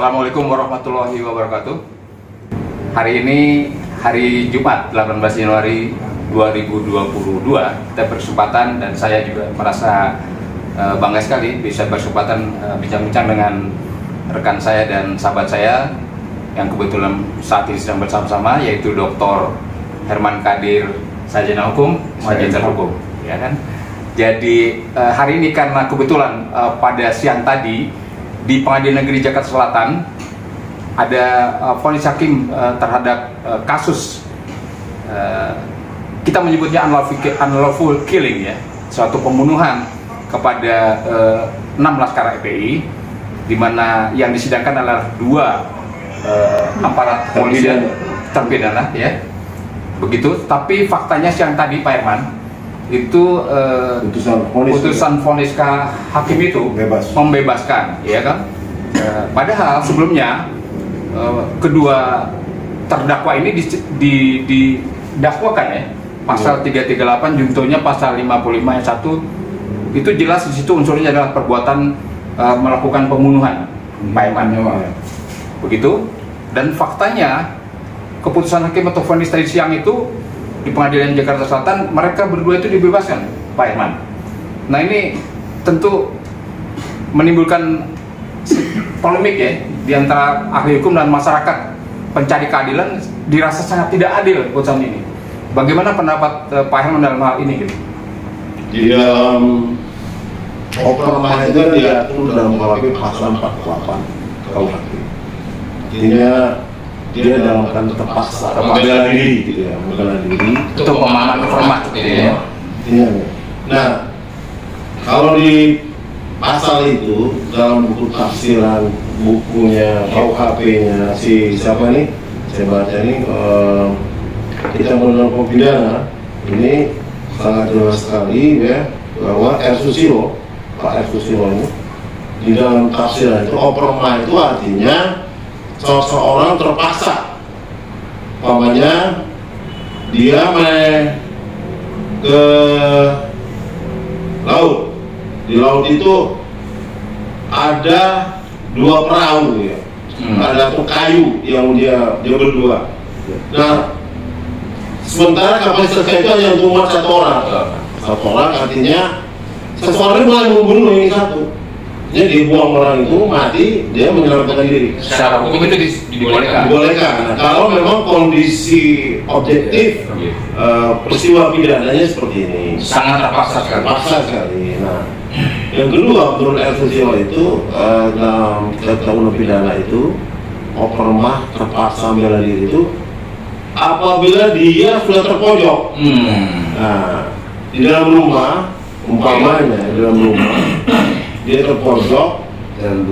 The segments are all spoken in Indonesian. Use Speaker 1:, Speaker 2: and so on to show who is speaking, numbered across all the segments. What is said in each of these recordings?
Speaker 1: Assalamualaikum warahmatullahi wabarakatuh. Hari ini hari Jumat 18 Januari 2022, kita berkesempatan dan saya juga merasa bangga sekali bisa berkesempatan bincang-bincang dengan rekan saya dan sahabat saya yang kebetulan saat ini sedang bersama-sama, yaitu Dr. Herman Kadir, Sarjana Hukum, Magister Hukum, ya kan? Jadi hari ini karena kebetulan pada siang tadi di Pengadilan Negeri Jakarta Selatan ada vonis hakim terhadap kasus kita menyebutnya unlawful killing, ya, suatu pembunuhan kepada 6 laskar FPI, di mana yang disidangkan adalah 2 aparat polisi terpidana, ya, begitu. Tapi faktanya siang tadi Pak Herman, itu putusan vonis hakim itu membebaskan, ya kan? Padahal sebelumnya kedua terdakwa ini didakwakan, ya, pasal 338 juntonya pasal 55 ayat 1 itu jelas di situ unsurnya adalah perbuatan melakukan pembunuhan, Pak Herman, begitu. Dan faktanya keputusan hakim atau vonis tadi siang itu di Pengadilan Jakarta Selatan, mereka berdua itu dibebaskan, Pak Herman. Nah, ini tentu menimbulkan polemik, ya, di antara ahli hukum dan masyarakat pencari keadilan, dirasa sangat tidak adil putusan ini. Bagaimana pendapat Pak Herman dalam hal ini, gitu?
Speaker 2: Di dalam Operma itu diatur dalam KUHP pasal 48 KUHP. Artinya dia dalam kan terpaksa membela diri, gitu ya, membela diri
Speaker 1: Itu pemahaman format, gitu ya.
Speaker 2: Iya. Nah, kalau di pasal itu dalam buku tafsiran bukunya KUHP-nya si siapa nih? Saya baca ini kita mengenal pidana ini sangat jelas sekali, ya, bahwa R. Susilo, Pak R. Susilo ini di dalam tafsiran itu operma itu artinya seseorang terpaksa, umpamanya dia main ke laut, di laut itu ada 2 perahu, ya, ada satu kayu yang dia berdua. Nah, sementara kapasitasnya itu hanya untuk muat 1 orang. 1 orang artinya seseorang mulai membunuh ini satu. Jadi dibuang orang itu mati, dia menyelamatkan diri.
Speaker 1: Secara hukum itu dibolehkan.
Speaker 2: Dibolehkan. Nah, kalau memang kondisi objektif peristiwa pidananya seperti ini,
Speaker 1: Sangat terpaksa sekali.
Speaker 2: terpaksa sekali. Nah, yang kedua, menurut R. Susilo itu dalam undang pidana itu operma terpaksa membela diri itu apabila dia sudah terpojok. Nah, di dalam rumah, umpamanya di dalam rumah dia terpojok dan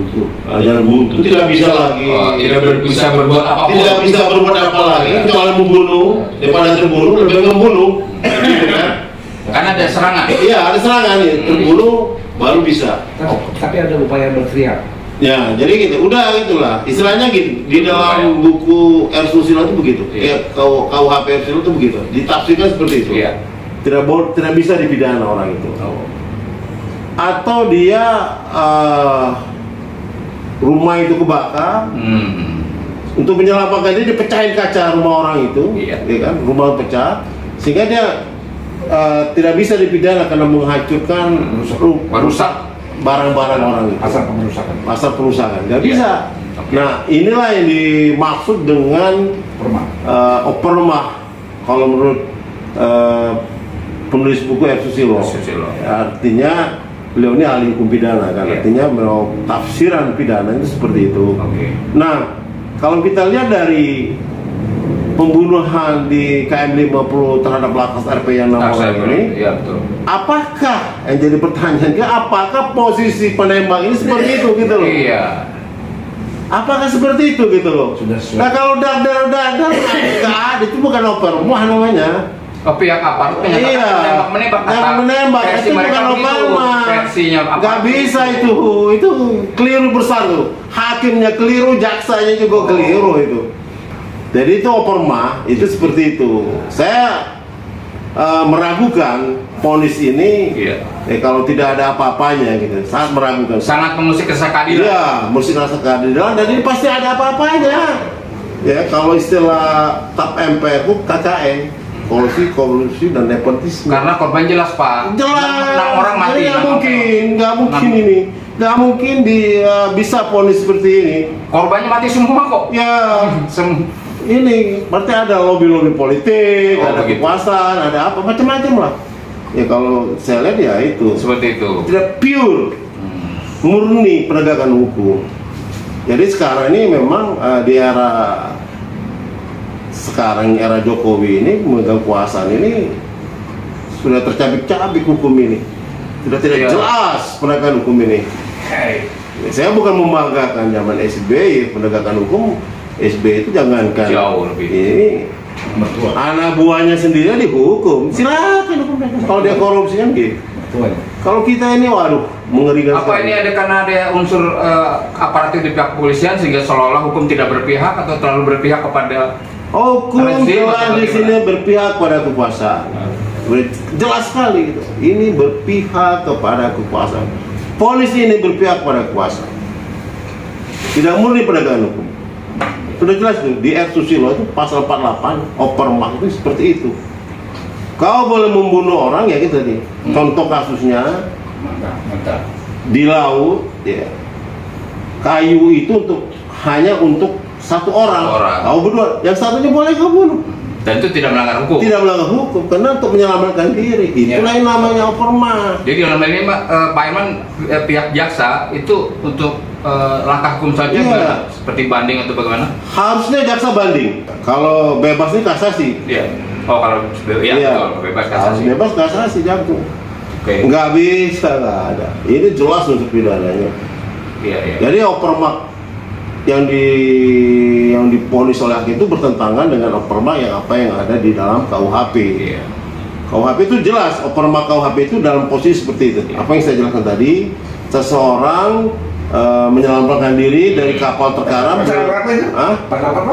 Speaker 2: buntu, tidak bisa lagi,
Speaker 1: tidak bisa berbuat apa-apa,
Speaker 2: tidak bisa berbuat apa lagi kecuali membunuh. Daripada terbunuh lebih membunuh,
Speaker 1: karena ada serangan.
Speaker 2: Iya, ada serangan, ya, terbunuh baru bisa.
Speaker 3: Tapi ada upaya berteriak.
Speaker 2: Ya, jadi gitu, udah gitulah istilahnya gitu. Di dalam buku R. Susilo itu begitu, ya, KUHP R. Susilo itu begitu, ditafsirkan seperti itu.
Speaker 1: Iya.
Speaker 2: Tidak bisa dipidana orang itu. Atau dia rumah itu kebakar, untuk menyelamatkan dia dipecahin kaca rumah orang itu,
Speaker 1: iya,
Speaker 2: ya kan, rumah pecah, sehingga dia tidak bisa dipidana karena menghancurkan, merusak barang-barang orang itu. Pasal perusakan, nggak bisa.
Speaker 1: Okay.
Speaker 2: Nah, inilah yang dimaksud dengan operma kalau menurut penulis buku R. Susilo. Artinya beliau ini ahli hukum pidana, kan, artinya tafsiran pidana itu seperti itu. Nah, kalau kita lihat dari pembunuhan di KM 50 terhadap lakas RP yang 6 orang ini,
Speaker 1: ya, betul.
Speaker 2: Apakah yang jadi pertanyaan, apakah posisi penembak ini seperti itu, gitu loh?
Speaker 1: Iya.
Speaker 2: Apakah seperti itu, gitu loh? Nah, kalau dar nggak ada, itu bukan operma namanya.
Speaker 1: Pihak apa?
Speaker 2: Iya, yang menembak itu bukan operma. Nggak bisa itu keliru besar tuh. Hakimnya keliru, jaksanya juga keliru itu. Jadi itu operma itu seperti itu. Saya meragukan vonis ini.
Speaker 1: Iya.
Speaker 2: Kalau tidak ada apa-apanya gitu, sangat meragukan.
Speaker 1: Sangat mengusik rasa keadilan.
Speaker 2: Iya, mesti rasa keadilan dan ini pasti ada apa-apanya. Ya, kalau istilah TAP MPR itu KKN, korupsi dan nepotisme.
Speaker 1: Karena korban jelas Pak.
Speaker 2: Jelas.
Speaker 1: 6 orang mati.
Speaker 2: Nggak mungkin ini. Nggak mungkin bisa vonis seperti ini.
Speaker 1: Korbannya mati semua kok.
Speaker 2: Ya, ini berarti ada lobby-lobby politik, ada
Speaker 1: begitu.
Speaker 2: kekuasaan, ada apa macam-macam lah. Ya kalau saya lihat ya itu
Speaker 1: Seperti itu.
Speaker 2: tidak pure, murni penegakan hukum. Jadi sekarang ini memang di era sekarang, era Jokowi ini memegang kekuasaan ini sudah tercabik-cabik hukum ini, sudah tidak jelas penegakan hukum ini. Saya bukan membanggakan zaman SBY penegakan hukum. SBY itu jangankan
Speaker 1: Jauh lebih.
Speaker 2: ini anak buahnya sendiri dihukum, silakan hukum mereka. Kalau dia korupsi kan gitu. Kalau kita ini waduh mengerikan.
Speaker 1: Apa ini ada karena ada unsur aparatur di pihak kepolisian sehingga seolah-olah hukum tidak berpihak atau terlalu berpihak kepada
Speaker 2: Hukum
Speaker 1: rezim
Speaker 2: jelas
Speaker 1: atau
Speaker 2: di sini
Speaker 1: bagaimana?
Speaker 2: berpihak pada kekuasaan. Jelas sekali gitu. Ini berpihak kepada kekuasaan. Polisi ini berpihak pada kekuasaan. Tidak murni penegakan hukum. Sudah jelas tuh di Susilo itu pasal 48 Opermak itu seperti itu. Kau boleh membunuh orang ya gitu tadi. Contoh kasusnya di laut ya. Kayu itu hanya untuk satu orang. Kau berdua, yang satunya boleh kau bunuh.
Speaker 1: Dan itu tidak melanggar hukum.
Speaker 2: Tidak melanggar hukum karena untuk menyelamatkan diri. Itulah yang namanya Opermak.
Speaker 1: Jadi dalam hal ini Pak Irman pihak jaksa itu untuk langkah hukum saja seperti banding atau bagaimana?
Speaker 2: Harusnya jaksa banding. Kalau bebas ini kasasi.
Speaker 1: Iya. Oh kalau betul, bebas kasasi.
Speaker 2: Bebas kasasi jantung.
Speaker 1: Oke.
Speaker 2: Nggak bisa, nggak ada. Ini jelas untuk pidananya.
Speaker 1: Iya.
Speaker 2: Jadi Opermak yang diponis oleh hakim itu bertentangan dengan Opermak yang ada di dalam KUHP.
Speaker 1: Iya.
Speaker 2: KUHP itu jelas, Opermak KUHP itu dalam posisi seperti itu. Apa yang saya jelaskan tadi, seseorang menyelamatkan diri dari kapal terkaram.
Speaker 3: Pasal berapa itu?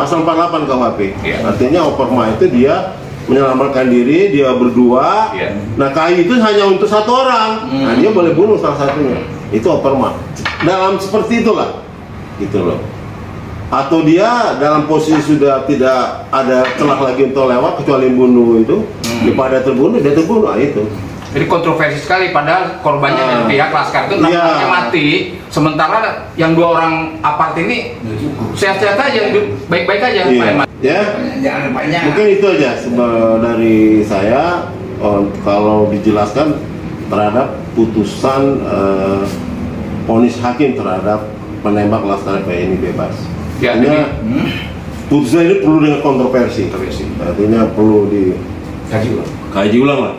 Speaker 2: Pasal 48 KUHP.
Speaker 1: Iya.
Speaker 2: Artinya Opermak itu dia menyelamatkan diri, dia berdua.
Speaker 1: Iya.
Speaker 2: Nah kayu itu hanya untuk satu orang. Nah dia boleh bunuh salah satunya. Itu Opermak. Dalam seperti itulah, gitu loh. Atau dia dalam posisi sudah tidak ada celah lagi untuk lewat kecuali bunuh itu. Daripada terbunuh, dia terbunuh. Nah, itu.
Speaker 1: Jadi kontroversi sekali, padahal korbannya dari pihak Laskar itu namanya mati, sementara yang 2 orang apart ini sehat-sehat aja, baik-baik aja.
Speaker 2: Iya. Ya,
Speaker 3: Jangan banyak.
Speaker 2: mungkin itu aja dari saya. Kalau dijelaskan terhadap putusan vonis hakim terhadap penembak Laskar FPI ini bebas.
Speaker 1: Ya,
Speaker 2: Artinya putusan ini perlu dengan kontroversi. Artinya perlu dikaji ulang lah.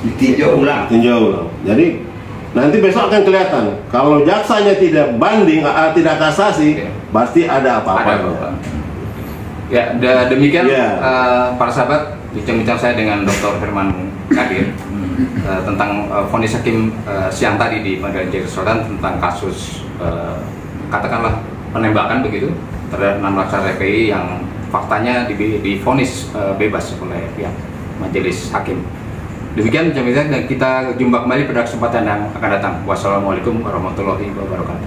Speaker 3: Ditinjau ulang.
Speaker 2: Jadi nanti besok akan kelihatan. Kalau jaksanya tidak banding, tidak kasasi, pasti ada apa-apa.
Speaker 1: Ya, demikian para sahabat bincang-bincang saya dengan Dr. Herman Kadir tentang vonis hakim siang tadi di Pengadilan Jakarta Selatan tentang kasus katakanlah penembakan begitu terhadap 6 laskar FPI yang faktanya divonis bebas oleh pihak majelis hakim. Demikian bincang-bincang dan kita jumpa kembali pada kesempatan yang akan datang. Wassalamualaikum warahmatullahi wabarakatuh.